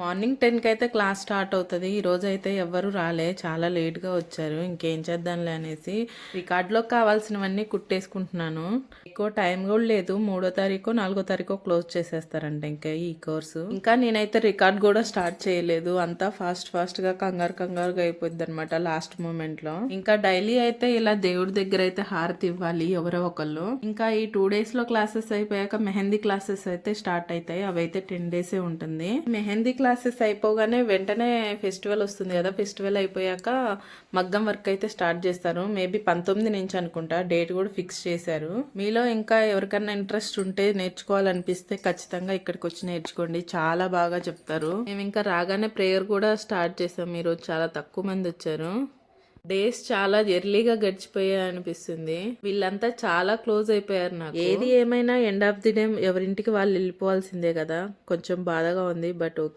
Morning 10కి అయితే class start అవుతుంది. ఈరోజు అయితే ఎవ్వరు రాలే, చాలా లేట్గా వచ్చారు. ఇంకేం చేద్దాంలే అనేసి రికార్డులో కావాల్సినవన్నీ కుట్టేసుకుంటున్నాను. ఎక్కువ టైం కూడా లేదు, 3వ తారీఖు 4వ తారీఖు క్లోజ్ చేసేస్తారంట ఇంకా ఈ కోర్సు. ఇంకా నేనైతే రికార్డ్ కూడా స్టార్ట్ చేయలేదు, అంతా ఫాస్ట్గా కంగారుగా అయిపోద్ది అనమాట లాస్ట్ మూమెంట్ లో. ఇంకా డైలీ అయితే ఇలా దేవుడి దగ్గర అయితే హారతి ఇవ్వాలి ఎవరో ఒకళ్ళు. ఇంకా ఈ 2 days లో క్లాసెస్ అయిపోయాక మెహందీ క్లాసెస్ అయితే స్టార్ట్ అవుతాయి. అవైతే 10 days ఉంటుంది. మెహందీ క్లాసెస్ అయిపోగానే వెంటనే ఫెస్టివల్ వస్తుంది కదా, ఫెస్టివల్ అయిపోయాక మగ్గం వర్క్ అయితే స్టార్ట్ చేస్తారు. మేబీ 19 నుంచి అనుకుంటా, డేట్ కూడా ఫిక్స్ చేశారు. మీలో ఇంకా ఎవరికన్నా ఇంట్రెస్ట్ ఉంటే నేర్చుకోవాలనిపిస్తే ఖచ్చితంగా ఇక్కడికి వచ్చి నేర్చుకోండి, చాలా బాగా చెప్తారు. మేము ఇంకా రాగానే ప్రేయర్ కూడా స్టార్ట్ చేసాం. ఈరోజు చాలా తక్కువ మంది వచ్చారు. డేస్ చాలా ఎర్లీగా గడిచిపోయాయి అనిపిస్తుంది. వీళ్ళంతా చాలా క్లోజ్ అయిపోయారు నాకు. ఏది ఏమైనా ఎండ్ ఆఫ్ ది డే ఎవరింటికి వాళ్ళు వెళ్ళిపోవాల్సిందే కదా, కొంచెం బాధగా ఉంది, బట్ ఓకే.